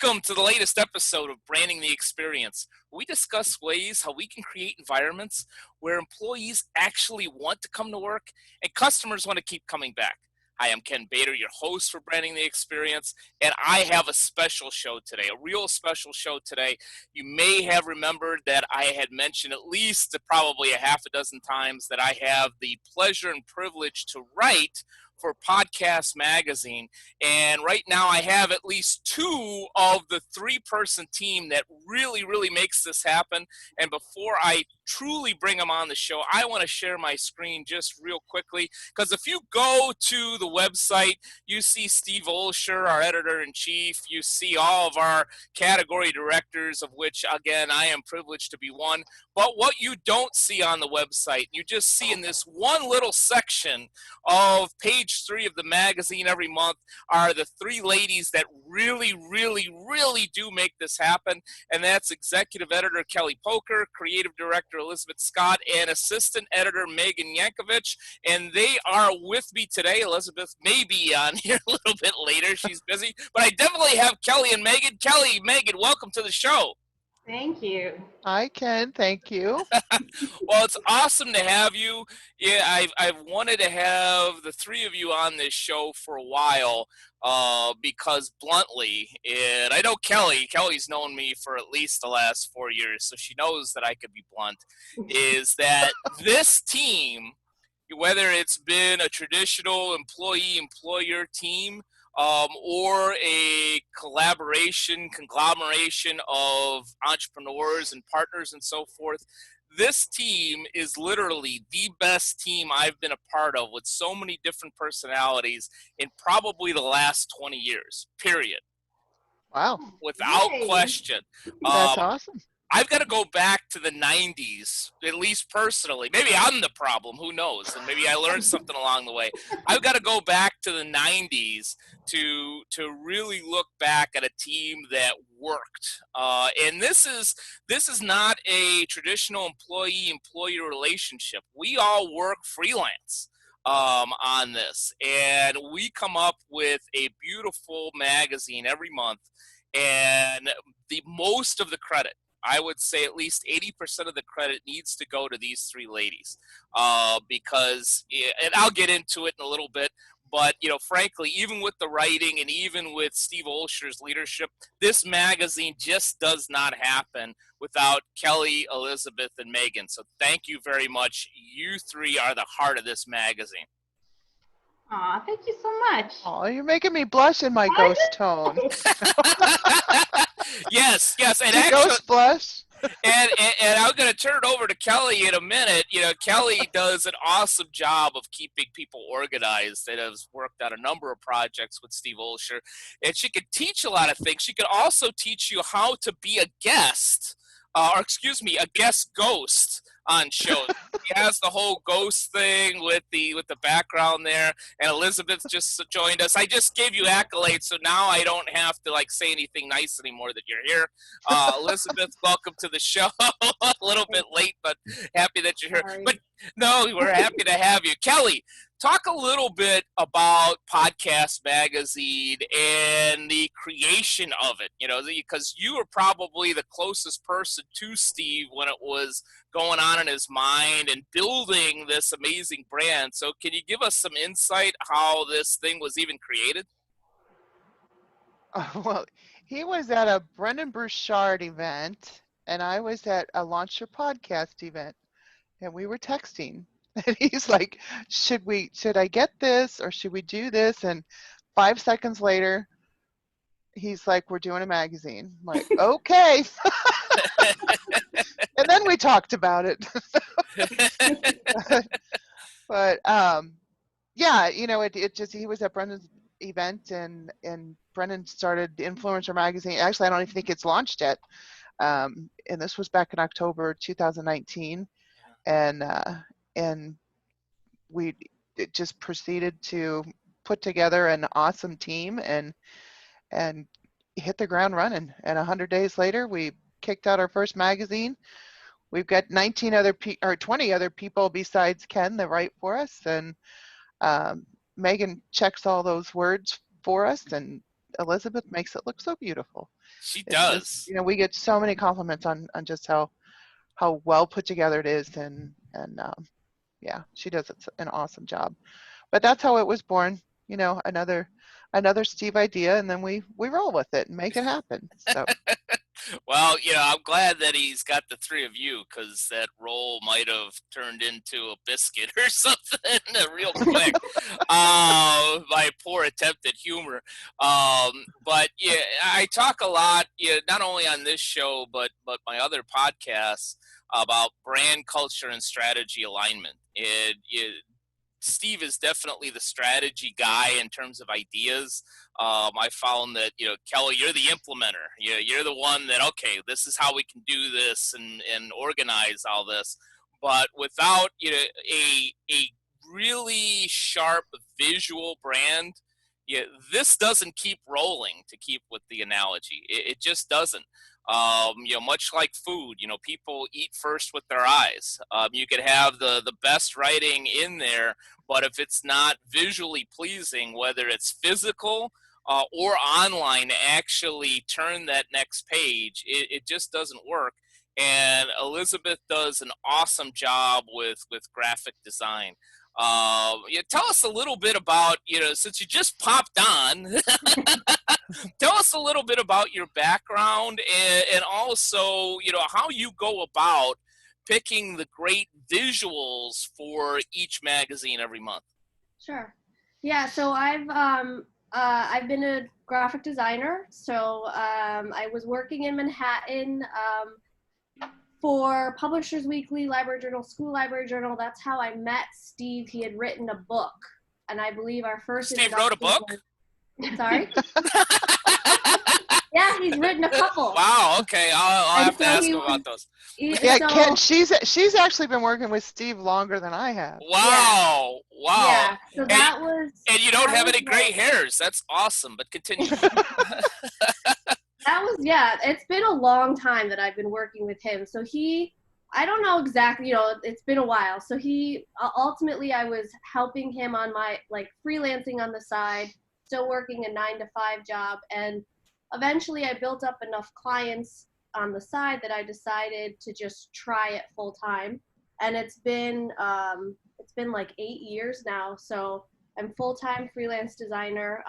Welcome to the latest episode of Branding the Experience. We discuss ways how we can create environments where employees actually want to come to work and customers want to keep coming back. Hi, I'm Ken Bator, your host for Branding the Experience, and I have a special show today, a real special show today. You may have remembered that I had mentioned at least probably a half a dozen times that I have the pleasure and privilege to write for Podcast Magazine. And right now I have at least two of the three-person team that really makes this happen. And before I truly bring them on the show, I want to share my screen just real quickly, because if you go to the website, you see Steve Olsher, our editor-in-chief. You see all of our category directors, of which, again, I am privileged to be one. But what you don't see on the website, you just see in this one little section of page 3 of the magazine every month, are the three ladies that really do make this happen. And that's executive editor Kelly Poelker, creative director Elizabeth Scott, and assistant editor Megan Yakovich. And they are with me today. Elizabeth may be on here a little bit later. She's busy. But I definitely have Kelly and Megan. Kelly, Megan, welcome to the show. Thank you. Hi, Ken. Thank you. Well, it's awesome to have you. Yeah, I've wanted to have the three of you on this show for a while because bluntly, and I know Kelly's known me for at least the last 4 years, so she knows that I could be blunt, is that this team, whether it's been a traditional employee-employer team, or a conglomeration of entrepreneurs and partners and so forth. This team is literally the best team I've been a part of, with so many different personalities in probably the last 20 years, period. Wow. Without Yay. question. That's awesome. I've got to go back to the 90s, at least personally. Maybe I'm the problem, who knows? And maybe I learned something along the way. I've got to go back to the 90s to really look back at a team that worked. And this is not a traditional employee-employee relationship. We all work freelance on this. And we come up with a beautiful magazine every month. And the most of the credit, I would say at least 80% of the credit, needs to go to these three ladies because, and I'll get into it in a little bit, but, frankly, even with the writing and even with Steve Olsher's leadership, this magazine just does not happen without Kelly, Elizabeth, and Megan. So thank you very much. You three are the heart of this magazine. Aw, thank you so much. Oh, you're making me blush in my ghost tone. Yes. And Did actually, ghost blush? and I'm going to turn it over to Kelly in a minute. Kelly does an awesome job of keeping people organized and has worked on a number of projects with Steve Olsher. And she can teach a lot of things. She can also teach you how to be a guest, a guest ghost on shows. He has the whole ghost thing with the background there, and Elizabeth just joined us. I just gave you accolades, so now I don't have to say anything nice anymore that you're here. Elizabeth, welcome to the show. A little bit late, but happy that you're here. Sorry. But no, we're happy to have you. Kelly, talk a little bit about Podcast Magazine and the creation of it, because you were probably the closest person to Steve when it was going on in his mind and building this amazing brand. So can you give us some insight how this thing was even created? Well, he was at a Brendan Burchard event, and I was at a Launch Your Podcast event, and we were texting. And he's like, should I get this or should we do this? And 5 seconds later, he's like, we're doing a magazine. I'm like, okay. And then we talked about it. But yeah, it just, he was at Brendan's event, and Brendan started Influencer Magazine. Actually, I don't even think it's launched yet. And this was back in October 2019. And we just proceeded to put together an awesome team and hit the ground running. And 100 days later, we kicked out our first magazine. We've got 20 other people besides Ken that write for us, and Megan checks all those words for us, and Elizabeth makes it look so beautiful. She It's just, does. we get so many compliments on just how well put together it is, and yeah, she does an awesome job. But that's how it was born. Another Steve idea, and then we roll with it and make it happen. So Well, I'm glad that he's got the three of you, because that role might have turned into a biscuit or something real quick. My poor attempt at humor. But yeah, I talk a lot, not only on this show, but my other podcasts about brand culture and strategy alignment. Steve is definitely the strategy guy in terms of ideas. I found that, Kelly, you're the implementer. You're the one that, okay, this is how we can do this and organize all this. But without, a really sharp visual brand, this doesn't keep rolling, to keep with the analogy. It just doesn't. Much like food, people eat first with their eyes. You could have the best writing in there, but if it's not visually pleasing, whether it's physical or online, to actually turn that next page, it just doesn't work. And Elizabeth does an awesome job with graphic design. Tell us a little bit about, since you just popped on, tell us a little bit about your background, and also, how you go about picking the great visuals for each magazine every month. Sure. Yeah, so I've been a graphic designer. So I was working in Manhattan for Publishers Weekly, Library Journal, School Library Journal. That's how I met Steve. He had written a book, and I believe our first Steve wrote a book? Sorry? Yeah, he's written a couple. Wow, okay. I'll have to ask him about those. yeah, Ken, she's actually been working with Steve longer than I have. Wow. Yeah. Wow. Yeah, so that was... And you don't have any gray hairs. That's awesome, but continue. That was, yeah, it's been a long time that I've been working with him. So I don't know exactly, it's been a while. So ultimately I was helping him on my, freelancing on the side, still working a 9-to-5 job. And eventually I built up enough clients on the side that I decided to just try it full time. And it's been 8 years now. So I'm full-time freelance designer.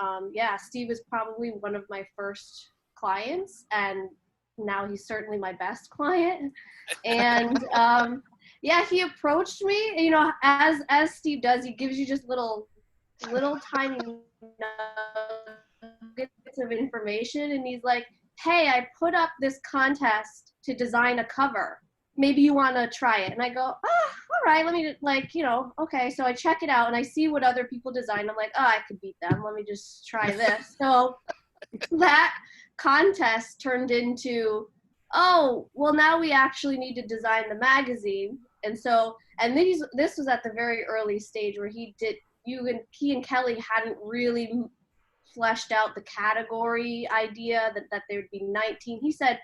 Steve is probably one of my first clients, and now he's certainly my best client. And he approached me, as Steve does. He gives you just little tiny nuggets of information, and he's like, hey, I put up this contest to design a cover, maybe you want to try it. And I go, all right, let me okay. So I check it out and I see what other people design. I'm like, I could beat them, let me just try this. So that contest turned into, now we actually need to design the magazine. And this was at the very early stage where he and Kelly hadn't really fleshed out the category idea that there would be 19. He said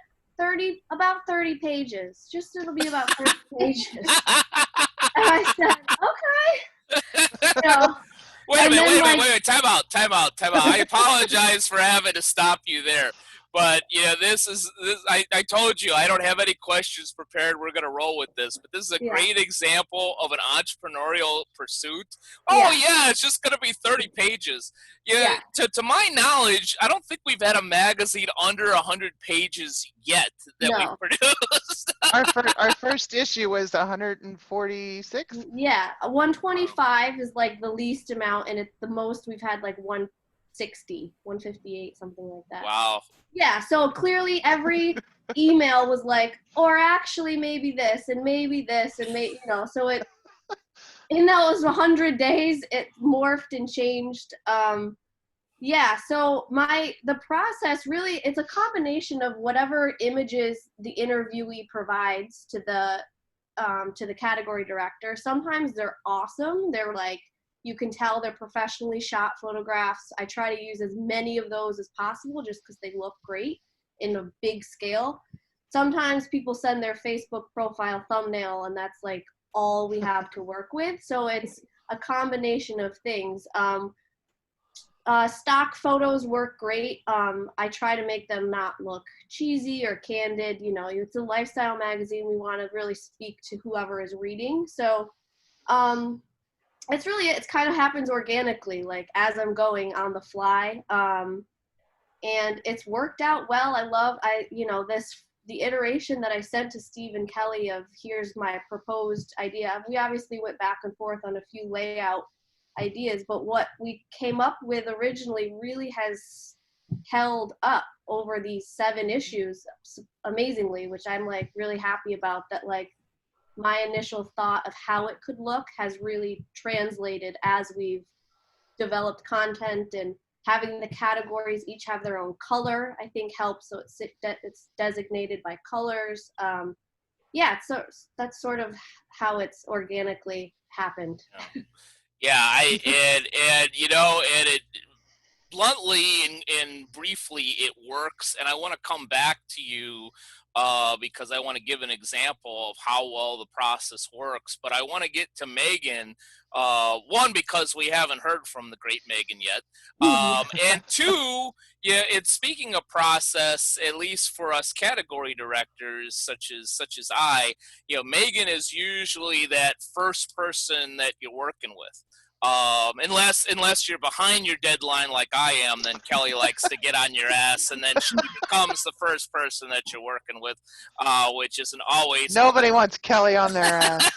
about 30 pages. It'll be about 30 pages. And I said, okay. Wait a minute. Time out. I apologize for having to stop you there. But this. I told you I don't have any questions prepared. We're going to roll with this. But this is a great example of an entrepreneurial pursuit. It's just going to be 30 pages. Yeah. To my knowledge, I don't think we've had a magazine under 100 pages yet that we've produced. Our first issue was 146. Yeah, 125 is the least amount, and it's the most we've had 160, 158, something like that. Wow. Yeah, so clearly every email was or actually maybe this and maybe this and maybe, so it, in those 100 days, it morphed and changed. So the process really, it's a combination of whatever images the interviewee provides to the category director. Sometimes they're awesome. They're you can tell they're professionally shot photographs. I try to use as many of those as possible just because they look great in a big scale. Sometimes people send their Facebook profile thumbnail, and that's all we have to work with. So it's a combination of things. Stock photos work great. I try to make them not look cheesy or candid. You know, it's a lifestyle magazine. We want to really speak to whoever is reading. So it's kind of happens organically, like as I'm going on the fly. And it's worked out well. The iteration that I sent to Steve and Kelly of here's my proposed idea. We obviously went back and forth on a few layout ideas, but what we came up with originally really has held up over these 7 issues amazingly, which I'm like really happy about. That like my initial thought of how it could look has really translated as we've developed content, and having the categories each have their own color I think helps, so it's designated by colors. So that's sort of how it's organically happened. Yeah, and you know, and it bluntly and briefly, it works. And I want to come back to you because I want to give an example of how well the process works. But I want to get to Megan. One, because we haven't heard from the great Megan yet, and two, yeah, it's speaking of process. At least for us category directors, such as I, you know, Megan is usually that first person that you're working with. Unless you're behind your deadline like I am, then Kelly likes to get on your ass, and then she becomes the first person that you're working with, which isn't always. Nobody wants Kelly on their ass.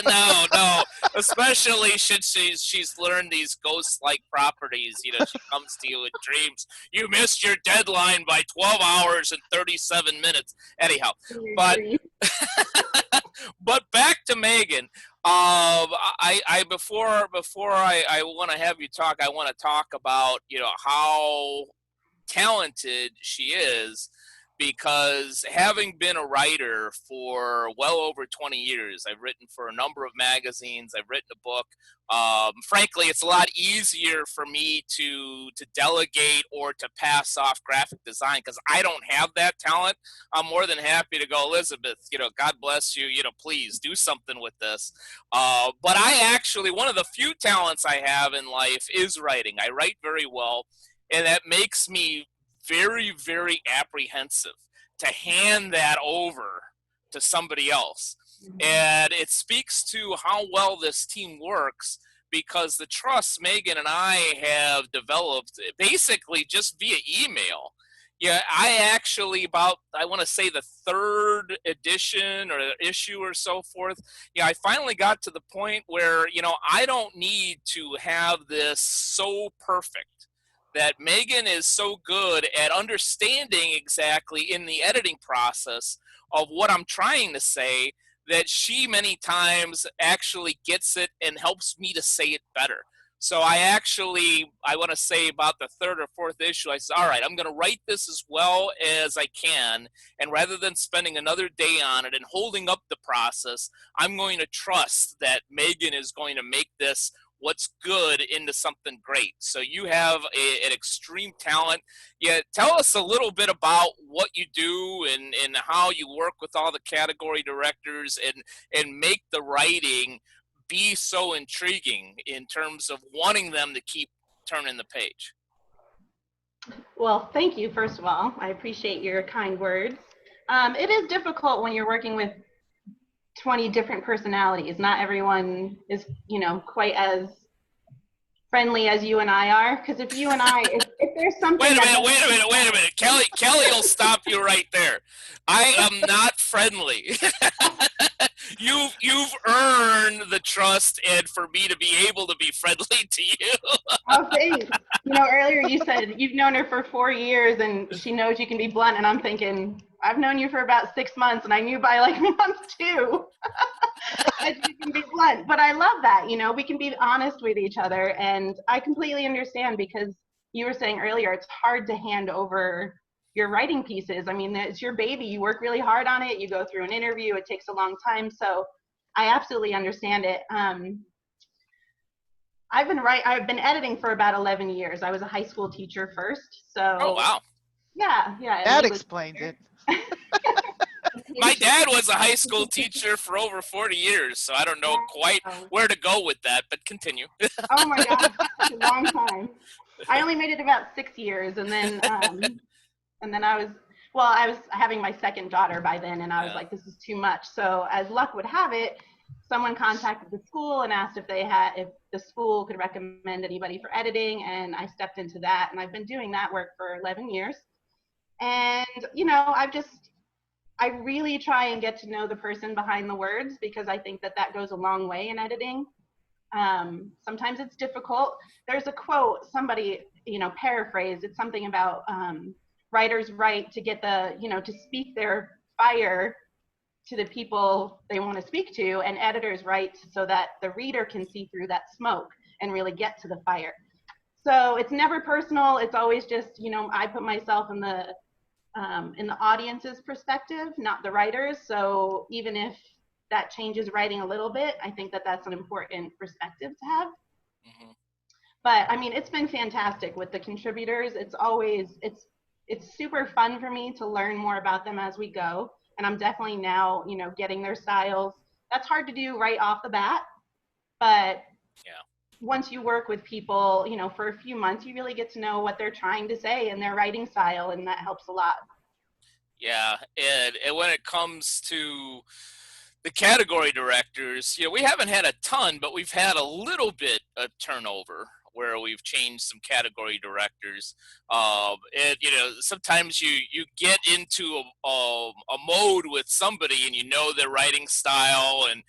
No, especially since she's learned these ghost-like properties. You know, she comes to you in dreams. You missed your deadline by 12 hours and 37 minutes. Anyhow, but but back to Megan. Before I want to have you talk, I want to talk about, you know, how talented she is, because having been a writer for well over 20 years, I've written for a number of magazines, I've written a book. Frankly, it's a lot easier for me to delegate or to pass off graphic design because I don't have that talent. I'm more than happy to go, Elizabeth, you know, God bless you, you know, please do something with this. But I actually, one of the few talents I have in life is writing. I write very well, and that makes me very, very apprehensive to hand that over to somebody else. And it speaks to how well this team works, because the trust Megan and I have developed basically just via email. Yeah, I actually, I want to say the 3rd edition or issue or so forth, I finally got to the point where, you know, I don't need to have this so perfect. That Megan is so good at understanding exactly in the editing process of what I'm trying to say, that she many times actually gets it and helps me to say it better. So I want to say about the 3rd or 4th issue, I said, all right, I'm going to write this as well as I can. And rather than spending another day on it and holding up the process, I'm going to trust that Megan is going to make this what's good into something great. So you have an extreme talent. Yeah, tell us a little bit about what you do and how you work with all the category directors and make the writing be so intriguing in terms of wanting them to keep turning the page. Well, thank you, first of all. I appreciate your kind words. It is difficult when you're working with 20 different personalities. Not everyone is, you know, quite as friendly as you and I are. Because if you and I, if there's something. Wait a minute. Kelly will stop you right there. I am not friendly. You've earned the trust, and for me to be able to be friendly to you. Oh, thanks. You know, earlier you said you've known her for 4 years and she knows you can be blunt, and I'm thinking, I've known you for about 6 months, and I knew by like month 2 that you can be blunt. But I love that, you know, we can be honest with each other, and I completely understand, because you were saying earlier, it's hard to hand over your writing pieces. I mean, it's your baby. You work really hard on it. You go through an interview. It takes a long time. So I absolutely understand it. I've been editing for about 11 years. I was a high school teacher first. So. Oh, wow. Yeah. That explains it. My dad was a high school teacher for over 40 years, so I don't know quite Wow. where to go with that, but continue. Oh my gosh, that's a long time. I only made it about 6 years, and then I was having my second daughter by then, and I was Yeah. like, this is too much. So as luck would have it, someone contacted the school and asked if the school could recommend anybody for editing, and I stepped into that, and I've been doing that work for 11 years. And I really try and get to know the person behind the words, because I think that goes a long way in editing. Sometimes it's difficult. There's a quote, somebody, paraphrased, it's something about writers write to get to speak their fire to the people they want to speak to, and editors write so that the reader can see through that smoke and really get to the fire. So it's never personal. It's always just, I put myself in the audience's perspective, not the writer's. So even if that changes writing a little bit, I think that that's an important perspective to have. Mm-hmm. But I mean, it's been fantastic with the contributors. It's super fun for me to learn more about them as we go. And I'm definitely now, getting their styles. That's hard to do right off the bat. But Yeah. Once you work with people, for a few months, you really get to know what they're trying to say and their writing style, and that helps a lot. Yeah, and when it comes to the category directors, we haven't had a ton, but we've had a little bit of turnover where we've changed some category directors. And sometimes you get into a mode with somebody, and their writing style, and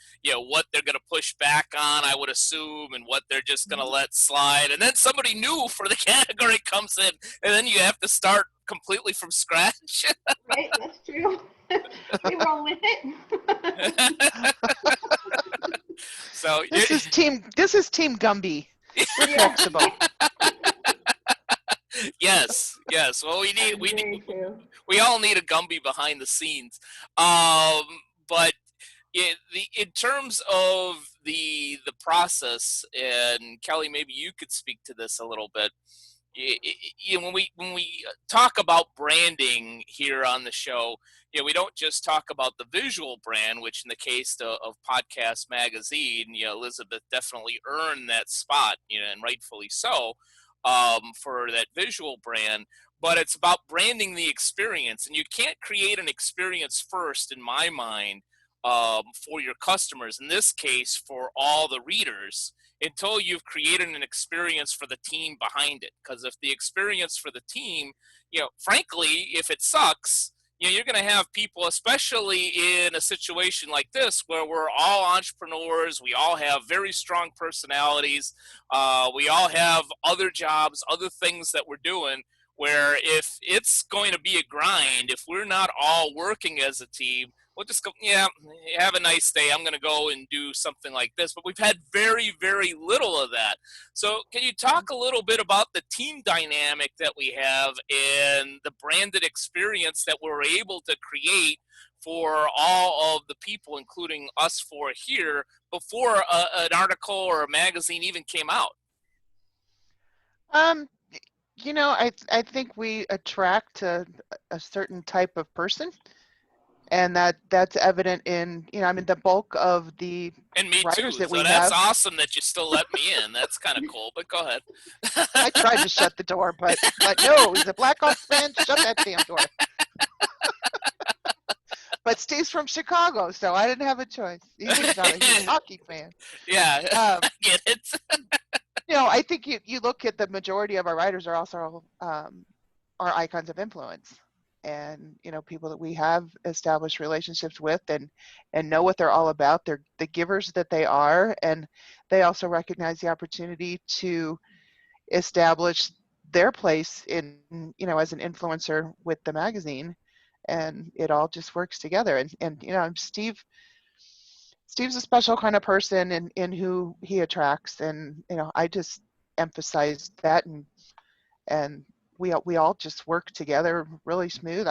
what they're going to push back on, I would assume, and what they're just going to let slide. And then somebody new for the category comes in, and then you have to start completely from scratch. Right, that's true. We roll with it. So This is Team Gumby. We're flexible. Yes. Well, we all need a Gumby behind the scenes. But in terms of the process, and Kelly, maybe you could speak to this a little bit. When we talk about branding here on the show, we don't just talk about the visual brand, which in the case of Podcast Magazine, Elizabeth definitely earned that spot, and rightfully so, for that visual brand. But it's about branding the experience, and you can't create an experience first, in my mind, for your customers. In this case, for all the readers, until you've created an experience for the team behind it. Because if the experience for the team, frankly, if it sucks, you're going to have people, especially in a situation like this, where we're all entrepreneurs, we all have very strong personalities, we all have other jobs, other things that we're doing, where if it's going to be a grind, if we're not all working as a team, we'll just go, yeah, have a nice day, I'm going to go and do something like this. But we've had very, very little of that. So can you talk a little bit about the team dynamic that we have and the branded experience that we're able to create for all of the people, including us four here, before an article or a magazine even came out? I think we attract a certain type of person. And that's evident in, the bulk of the and me writers too. that So we that's have. awesome that you still let me in. That's kind of cool, but go ahead. I tried to shut the door, but no, he's a Blackhawks fan. Shut that damn door. But Steve's from Chicago, so I didn't have a choice. He's a hockey fan. Yeah, I get it. I think you look at the majority of our writers are also our icons of influence. And people that we have established relationships with and know what they're all about. They're the givers that they are, and they also recognize the opportunity to establish their place in as an influencer with the magazine, and it all just works together. And Steve's a special kind of person in who he attracts, and I just emphasize that, and we all just work together really smooth.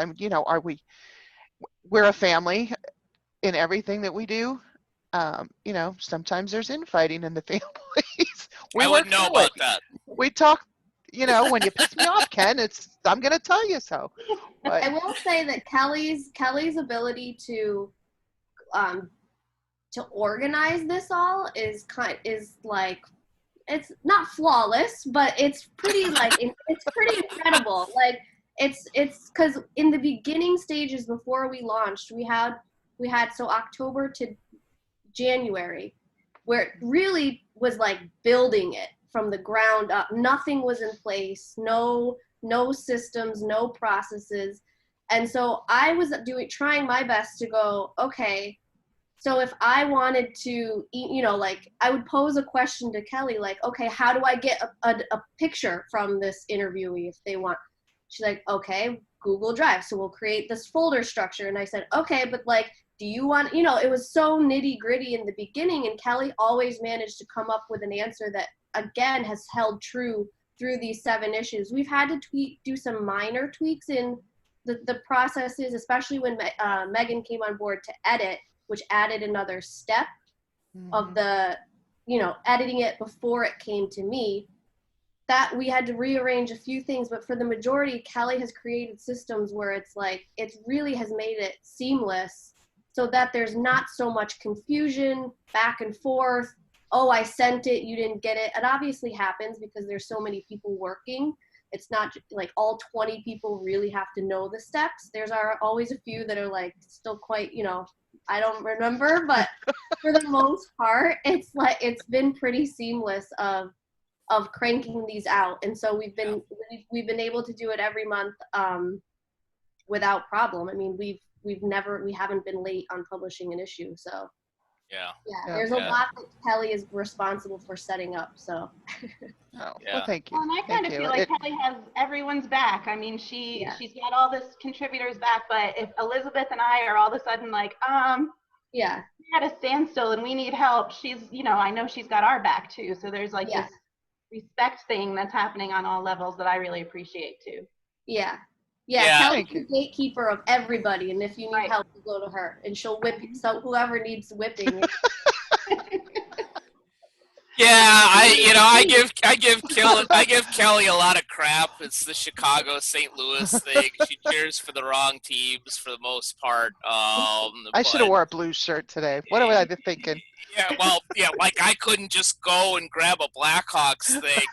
We're a family in everything that we do. Sometimes there's infighting in the families. We I work wouldn't know through it. about that. We talk, when you piss me off, Ken, I'm going to tell you so. But I will say that Kelly's ability to organize this all is like, it's not flawless, but it's pretty it's pretty incredible. Like it's because in the beginning stages before we launched, we had so October to January, where it really was like building it from the ground up. Nothing was in place, no systems, no processes. And so I was trying my best to go, okay, so if I wanted to, like I would pose a question to Kelly, like, okay, how do I get a picture from this interviewee if they want? She's like, okay, Google Drive. So we'll create this folder structure. And I said, okay, but like, do you want, it was so nitty gritty in the beginning, and Kelly always managed to come up with an answer that, again, has held true through these 7 issues. We've had to do some minor tweaks in the processes, especially when Megan came on board to edit, which added another step of the, editing it before it came to me. That we had to rearrange a few things, but for the majority, Kelly has created systems where it's like, it really has made it seamless so that there's not so much confusion back and forth. Oh, I sent it, you didn't get it. It obviously happens because there's so many people working. It's not like all 20 people really have to know the steps. There's always a few that are like still quite, I don't remember, but for the most part, it's like, it's been pretty seamless of cranking these out. And so we've been able to do it every month without problem. I mean, we haven't been late on publishing an issue. So yeah, there's a lot that Kelly is responsible for setting up. So well, thank you. Well, and I kind of feel like Kelly has everyone's back. I mean, she's got all this contributors back, but if Elizabeth and I are all of a sudden like, we had a standstill and we need help, she's, I know she's got our back too. So there's like this respect thing that's happening on all levels that I really appreciate too. Yeah, Kelly's the gatekeeper of everybody, and if you need help, you go to her, and she'll whip you. So whoever needs whipping. I give Kelly a lot of crap. It's the Chicago St. Louis thing. She cheers for the wrong teams for the most part. I should have wore a blue shirt today. What was I thinking? Like I couldn't just go and grab a Blackhawks thing.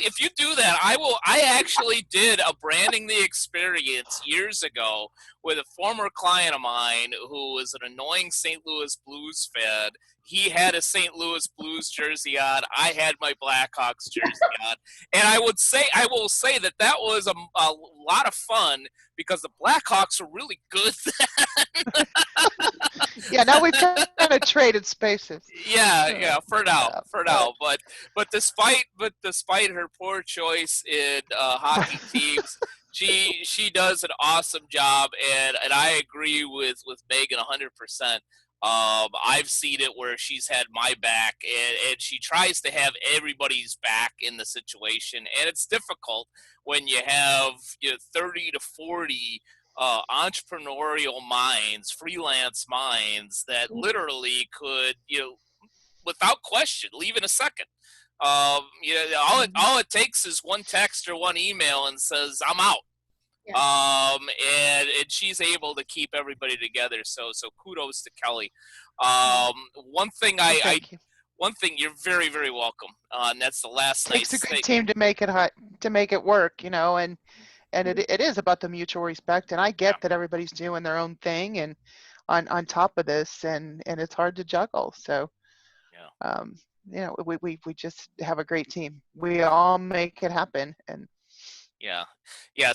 If you do that, I will. I actually did a branding the experience years ago with a former client of mine who was an annoying St. Louis Blues fan. He had a St. Louis Blues jersey on. I had my Blackhawks jersey on, and I will say that was a lot of fun because the Blackhawks were really good then. Yeah, now we've kind of traded spaces. For now. But despite her poor choice in hockey teams, she does an awesome job, and I agree with Megan 100%. I've seen it where she's had my back, and she tries to have everybody's back in the situation, and it's difficult when you have 30 to 40 entrepreneurial minds, freelance minds that literally could, without question, leave in a second. All it takes is one text or one email and says, I'm out. Yeah. And she's able to keep everybody together. So kudos to Kelly. One thing you're very, very welcome. And that's the last takes nice a good team to make it work, and it is about the mutual respect. And I get that everybody's doing their own thing and on top of this, and it's hard to juggle. So, we just have a great team. We all make it happen. And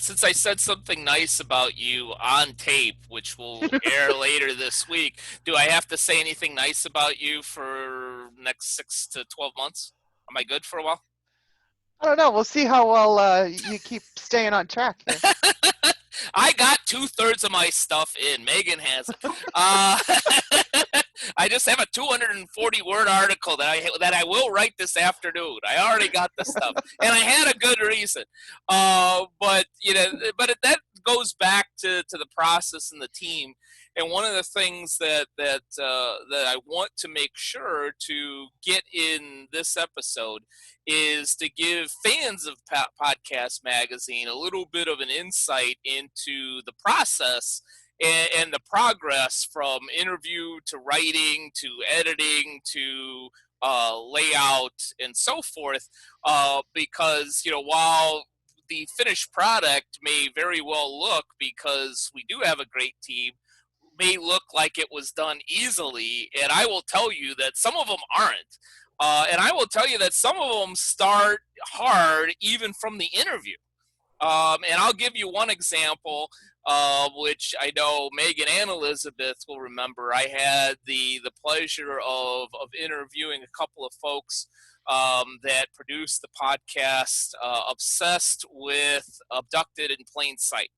since I said something nice about you on tape, which will air later this week, do I have to say anything nice about you for next 6 to 12 months? Am I good for a while? I don't know. We'll see how well you keep staying on track here. I got 2/3 of my stuff in. Megan has it. I just have a 240-word article that I will write this afternoon. I already got the stuff, and I had a good reason. But that goes back to the process and the team. And one of the things that I want to make sure to get in this episode is to give fans of Podcast Magazine a little bit of an insight into the process and the progress from interview to writing to editing to layout and so forth, because while the finished product may very well look, because we do have a great team, may look like it was done easily, and I will tell you that some of them aren't. And I will tell you that some of them start hard even from the interview. And I'll give you one example, which I know Megan and Elizabeth will remember. I had the pleasure of interviewing a couple of folks that produced the podcast Obsessed with Abducted in Plain Sight,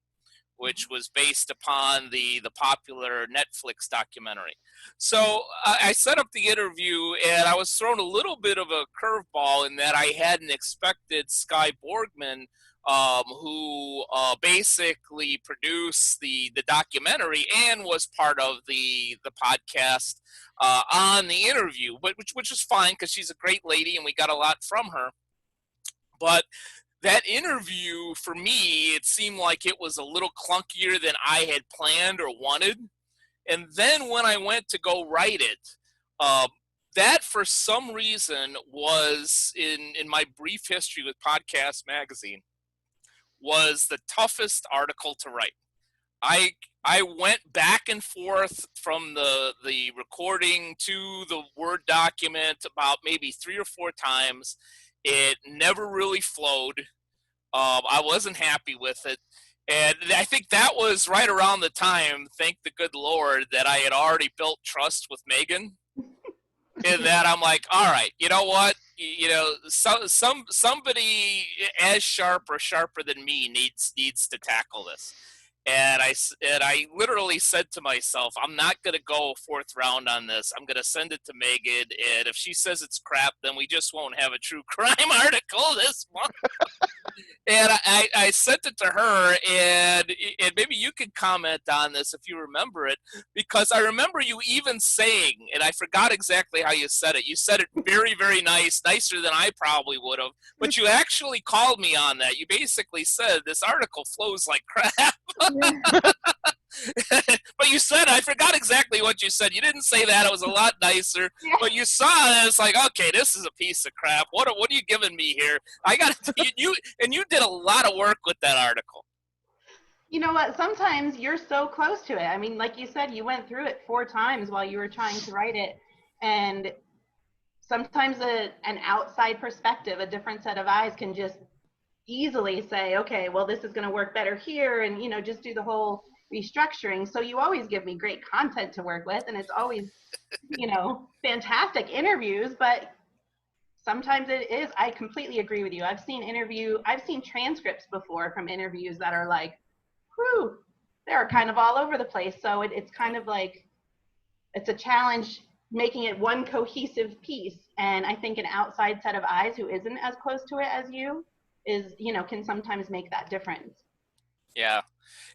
which was based upon the popular Netflix documentary. So I set up the interview, and I was thrown a little bit of a curveball in that I hadn't expected Sky Borgman, who basically produced the documentary and was part of the podcast, on the interview, but which was fine because she's a great lady and we got a lot from her. But that interview, for me, it seemed like it was a little clunkier than I had planned or wanted. And then when I went to go write it, that for some reason was, in my brief history with Podcast Magazine, was the toughest article to write. I went back and forth from the recording to the Word document about maybe 3 or 4 times. It never really flowed. I wasn't happy with it. And I think that was right around the time, thank the good Lord, that I had already built trust with Megan. And that I'm like, all right, you know what? Somebody as sharp or sharper than me needs to tackle this. And I literally said to myself, I'm not going to go 4th round on this. I'm going to send it to Megan, and if she says it's crap, then we just won't have a true crime article this month. And I sent it to her, and maybe you could comment on this if you remember it, because I remember you even saying, and I forgot exactly how you said it. You said it very, very nice, nicer than I probably would have, but you actually called me on that. You basically said, this article flows like crap. But you said, I forgot exactly what you said. You didn't say that. It was a lot nicer. Yeah. But you saw it, and it's like, okay, this is a piece of crap. What are you giving me here? I got you, and you did a lot of work with that article. You know what? Sometimes you're so close to it. I mean, like you said, you went through it 4 times while you were trying to write it. And sometimes an outside perspective, a different set of eyes can just easily say, okay, well, this is going to work better here, and, just do the whole restructuring. So you always give me great content to work with, and it's always, fantastic interviews, but sometimes it is, I completely agree with you. I've seen transcripts before from interviews that are like, whew, they're kind of all over the place. So it's kind of like, it's a challenge making it one cohesive piece. And I think an outside set of eyes who isn't as close to it as you is, can sometimes make that difference. Yeah.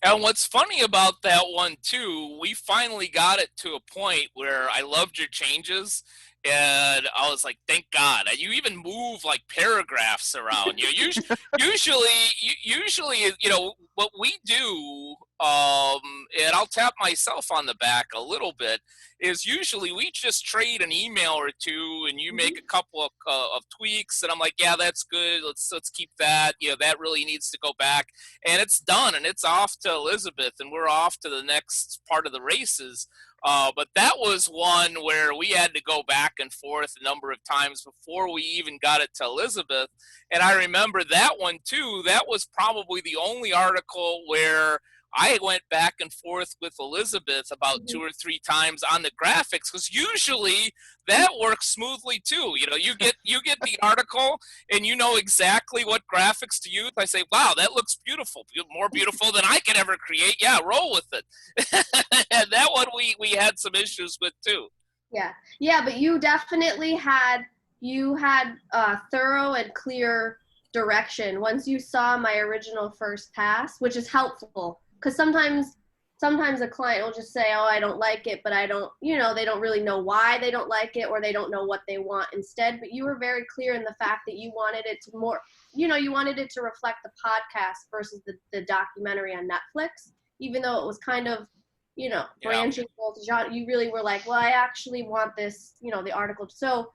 And what's funny about that one, too, we finally got it to a point where I loved your changes. And I was like, thank God. And you even move like paragraphs around. Usually, what we do, and I'll tap myself on the back a little bit, is usually we just trade an email or two, and you make a couple of tweaks, and I'm like, yeah, that's good. Let's keep that. That really needs to go back, and it's done, and it's off to Elizabeth, and we're off to the next part of the races. But that was one where we had to go back and forth a number of times before we even got it to Elizabeth. And I remember that one too. That was probably the only article where I went back and forth with Elizabeth about 2 or 3 times on the graphics, because usually that works smoothly too. You get the article and you know exactly what graphics to use. I say, wow, that looks beautiful, more beautiful than I could ever create. Yeah, roll with it. And that one we had some issues with too. Yeah, but you definitely had thorough and clear direction once you saw my original first pass, which is helpful. Because sometimes sometimes a client will just say, oh, I don't like it, but I don't, they don't really know why they don't like it, or they don't know what they want instead. But you were very clear in the fact that you wanted it to more, you wanted it to reflect the podcast versus the documentary on Netflix, even though it was kind of, branching both genre. You really were like, well, I actually want this, the article. So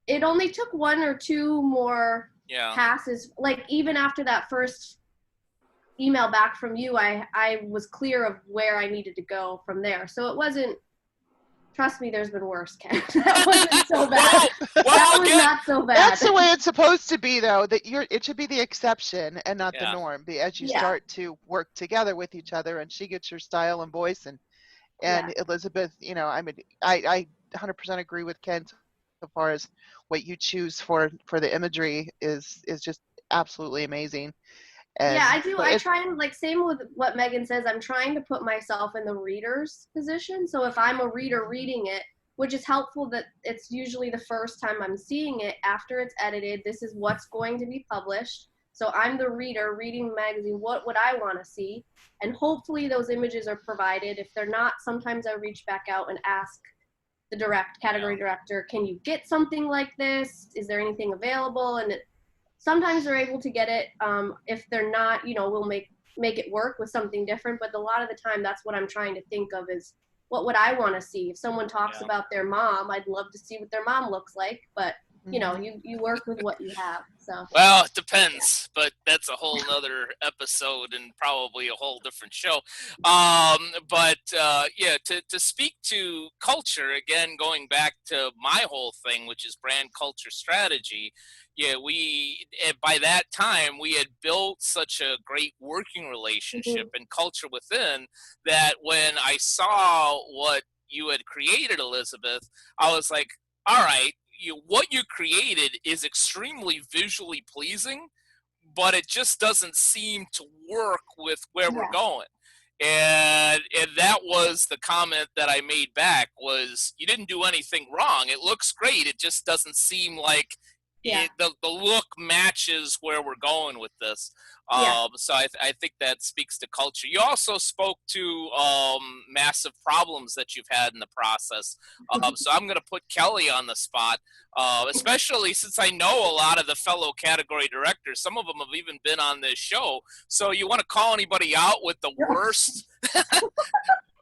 it only took one or two more passes. Like, even after that first email back from you, I was clear of where I needed to go from there. So it wasn't, trust me, there's been worse, Ken. That wasn't so bad. That was not so bad. That's the way it's supposed to be, though, that it should be the exception and not the norm. As you start to work together with each other, and she gets your style and voice, and Elizabeth, I 100% agree with Ken so far as what you choose for the imagery is just absolutely amazing. And I do. I try and, like, same with what Megan says, I'm trying to put myself in the reader's position. So if I'm a reader reading it, which is helpful that it's usually the first time I'm seeing it after it's edited, this is what's going to be published. So I'm the reader reading the magazine. What would I want to see? And hopefully those images are provided. If they're not, sometimes I reach back out and ask the category director, can you get something like this? Is there anything available? And sometimes they're able to get it. If they're not, we'll make it work with something different. But a lot of the time, that's what I'm trying to think of is, what would I want to see? If someone talks about their mom, I'd love to see what their mom looks like. But, you work with what you have. So. Well, it depends, but that's a whole nother episode and probably a whole different show. To speak to culture, again, going back to my whole thing, which is brand culture strategy, by that time, we had built such a great working relationship and culture within that when I saw what you had created, Elizabeth, I was like, all right, what you created is extremely visually pleasing, but it just doesn't seem to work with where we're going. And that was the comment that I made back was, you didn't do anything wrong. It looks great. It just doesn't seem like the look matches where we're going with this. So I think that speaks to culture. You also spoke to massive problems that you've had in the process. So I'm going to put Kelly on the spot, especially since I know a lot of the fellow category directors. Some of them have even been on this show. So you want to call anybody out with the worst?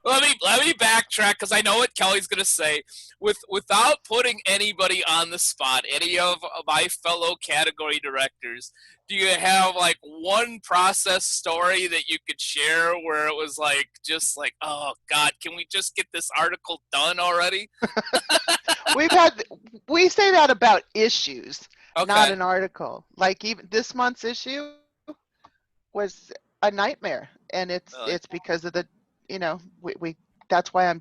Let me backtrack, because I know what Kelly's going to say. Without putting anybody on the spot, any of my fellow category directors, do you have like one process story that you could share where it was like, just like, oh God, can we just get this article done already? We say that about issues, not an article. Like, even this month's issue was a nightmare, and it's because of the, we that's why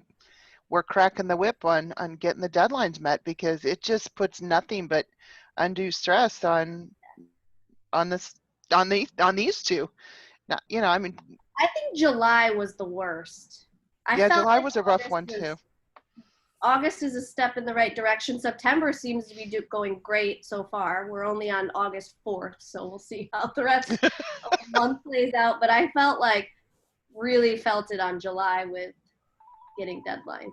we're cracking the whip on getting the deadlines met, because it just puts nothing but undue stress on these two. Now, I mean, I think July was the worst. July was a rough one too. August is a step in the right direction. September seems to be going great so far. We're only on August 4th, so we'll see how the rest of the month plays out. But I really felt it on July with getting deadlines.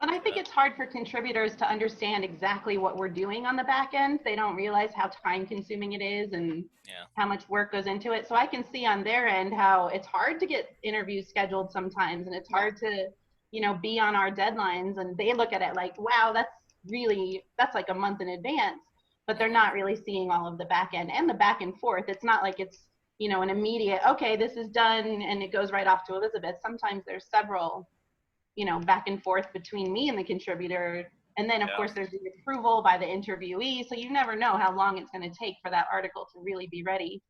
And I think it's hard for contributors to understand exactly what we're doing on the back end. They don't realize how time consuming it is and how much work goes into it. So I can see on their end how it's hard to get interviews scheduled sometimes, and it's hard to, be on our deadlines, and they look at it like, wow, that's like a month in advance, but they're not really seeing all of the back end and the back and forth. It's not like it's, an immediate, okay, this is done and it goes right off to Elizabeth. Sometimes there's several, back and forth between me and the contributor. And then of course there's the approval by the interviewee. So you never know how long it's going to take for that article to really be ready.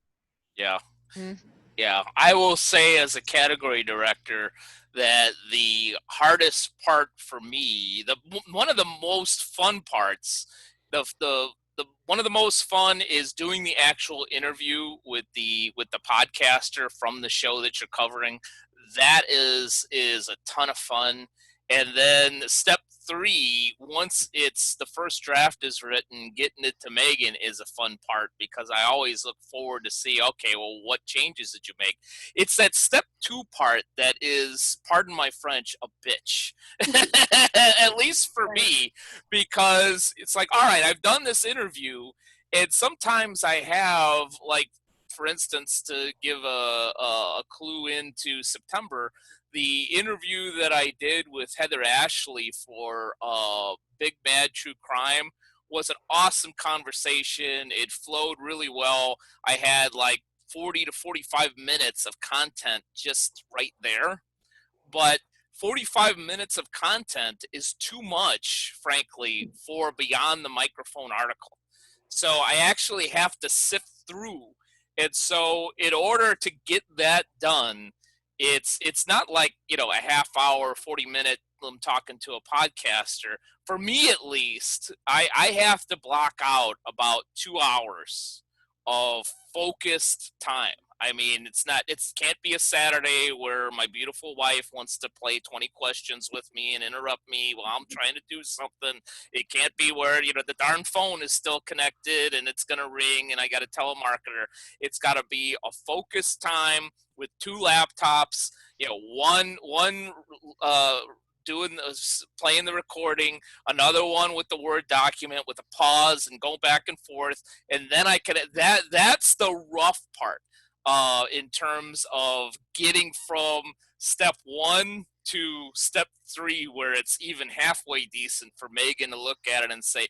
Yeah. Mm-hmm. Yeah. I will say, as a category director, that the hardest part for me, one of the most fun parts, one of the most fun is doing the actual interview with the podcaster from the show that you're covering. That is a ton of fun. And then step 3, once it's the first draft is written, getting it to Megan is a fun part because I always look forward to see, okay, well, what changes did you make? It's that step 2 part that is, pardon my French, a bitch. At least for Right. me, because it's like, all right, I've done this interview, and sometimes I have, like, for instance, to give a clue into September, the interview that I did with Heather Ashley for Big Mad True Crime was an awesome conversation. It flowed really well. I had like 40 to 45 minutes of content just right there. But 45 minutes of content is too much, frankly, for Beyond the Microphone article. So I actually have to sift through. And so in order to get that done, it's not like, a half hour, 40-minute I'm talking to a podcaster. For me at least, I have to block out about 2 hours of focused time. I mean, it can't be a Saturday where my beautiful wife wants to play 20 questions with me and interrupt me while I'm trying to do something. It can't be where, the darn phone is still connected and it's going to ring and I got a telemarketer. It's got to be a focused time with 2 laptops, one playing the recording, another one with the Word document with a pause and go back and forth, and then I can that's the rough part in terms of getting from step 1 to step 3 where it's even halfway decent for Megan to look at it and say,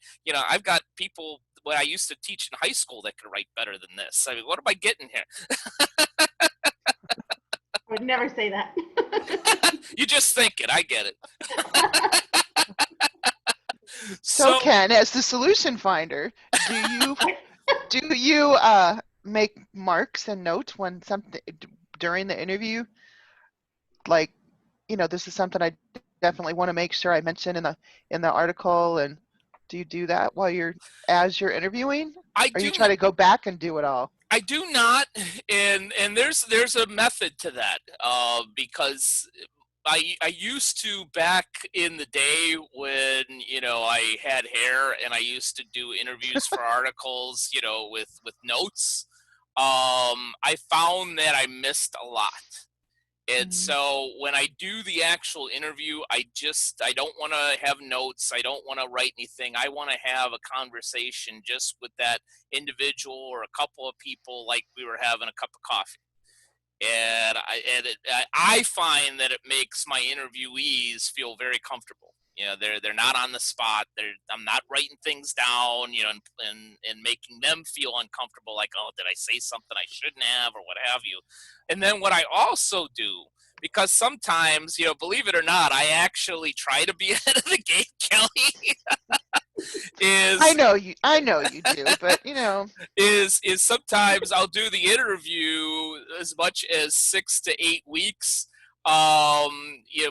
I've got people when I used to teach in high school that could write better than this. I mean, what am I getting here? I would never say that. Mm-hmm. You just think it. I get it. So So Ken, as the solution finder, do you make marks and notes when something during the interview, like, this is something I definitely want to make sure I mention in the article, and do you do that as you're interviewing, I or you do try not. to go back and do it all? I do not, and there's a method to that because I used to back in the day when I had hair and I used to do interviews for articles with notes. I found that I missed a lot. And Mm-hmm. so when I do the actual interview, I don't want to have notes. I don't want to write anything. I want to have a conversation just with that individual or a couple of people like we were having a cup of coffee. And I find that it makes my interviewees feel very comfortable. They're not on the spot. I'm not writing things down, and making them feel uncomfortable. Like, oh, did I say something I shouldn't have, or what have you? And then what I also do, because sometimes, believe it or not, I actually try to be ahead of the game, Kelly. is I know you do, but is sometimes I'll do the interview as much as 6 to 8 weeks,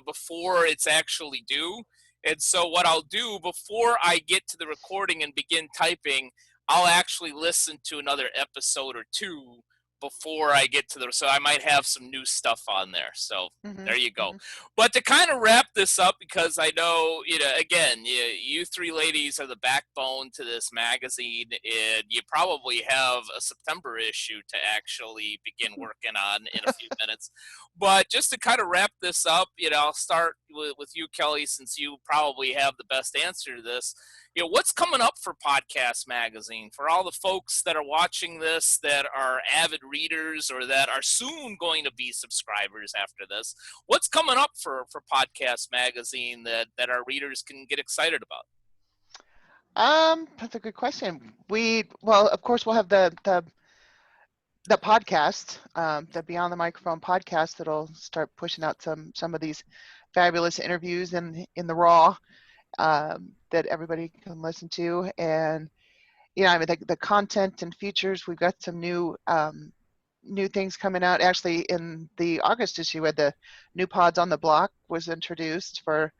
before it's actually due. And so what I'll do before I get to the recording and begin typing, I'll actually listen to another episode or two before I get to so I might have some new stuff on there. So mm-hmm, there you go. mm-hmm. But to kind of wrap this up, because I know, again, you 3 ladies are the backbone to this magazine, and you probably have a September issue to actually begin working on in a few minutes. But just to kind of wrap this up, I'll start with you, Kelly, since you probably have the best answer to this. What's coming up for Podcast Magazine for all the folks that are watching this that are avid readers or that are soon going to be subscribers after this? What's coming up for Podcast Magazine that our readers can get excited about? That's a good question. Of course, we'll have the podcast, the Beyond the Microphone podcast, that'll start pushing out some of these fabulous interviews in the raw, that everybody can listen to. And I mean, the content and features, we've got some new things coming out. Actually, in the August issue, where the new pods on the block was introduced for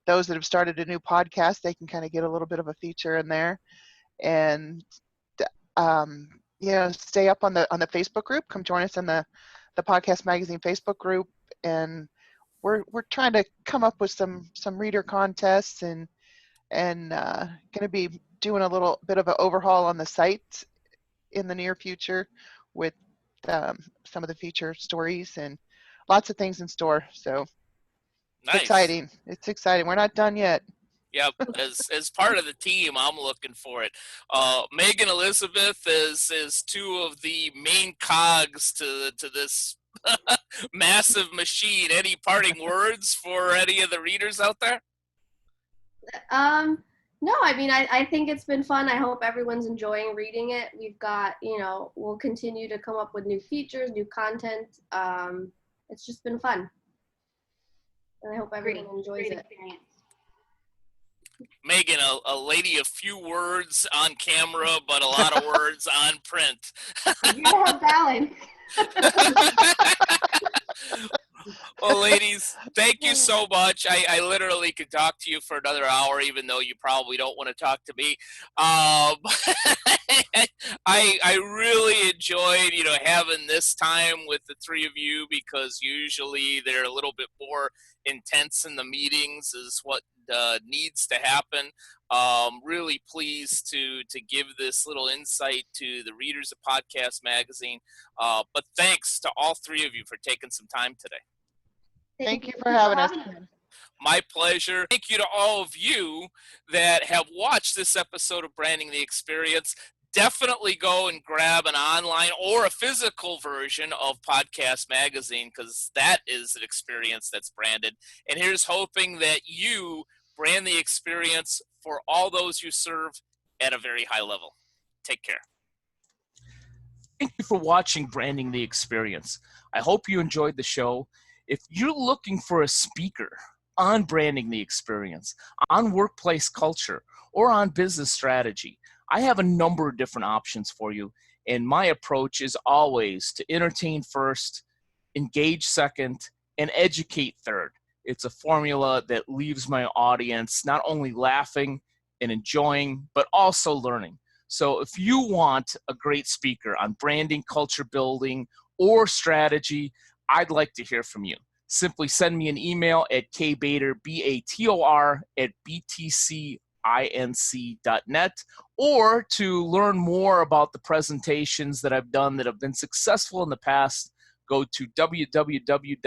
those that have started a new podcast, they can kind of get a little bit of a feature in there. And stay up on the Facebook group. Come join us in the Podcast Magazine Facebook group, and we're trying to come up with some reader contests and going to be doing a little bit of an overhaul on the site in the near future with some of the feature stories and lots of things in store. So it's Nice. exciting. It's exciting. We're not done yet. Yep, as part of the team, I'm looking for it. Megan Elizabeth is two of the main cogs to this massive machine. Any parting words for any of the readers out there? No, I mean, I think it's been fun. I hope everyone's enjoying reading it. We've got, we'll continue to come up with new features, new content. It's just been fun. And I hope everyone enjoys it. Experience. Megan, a lady of few words on camera, but a lot of words on print. You gotta have balance. Well, ladies, thank you so much. I literally could talk to you for another hour, even though you probably don't want to talk to me. I really enjoyed, having this time with the three of you, because usually they're a little bit more intense in the meetings is what needs to happen. Really pleased to give this little insight to the readers of Podcast Magazine. But thanks to all three of you for taking some time today. Thank you for having us. My pleasure. Thank you to all of you that have watched this episode of Branding the Experience. Definitely go and grab an online or a physical version of Podcast Magazine, because that is an experience that's branded. And here's hoping that you brand the experience for all those you serve at a very high level. Take care. Thank you for watching Branding the Experience. I hope you enjoyed the show. If you're looking for a speaker on branding the experience, on workplace culture, or on business strategy, I have a number of different options for you. And my approach is always to entertain first, engage second, and educate third. It's a formula that leaves my audience not only laughing and enjoying, but also learning. So if you want a great speaker on branding, culture building, or strategy, I'd like to hear from you. Simply send me an email at kbator, B-A-T-O-R, at btcinc.net, or to learn more about the presentations that I've done that have been successful in the past, go to www.btcinc.net.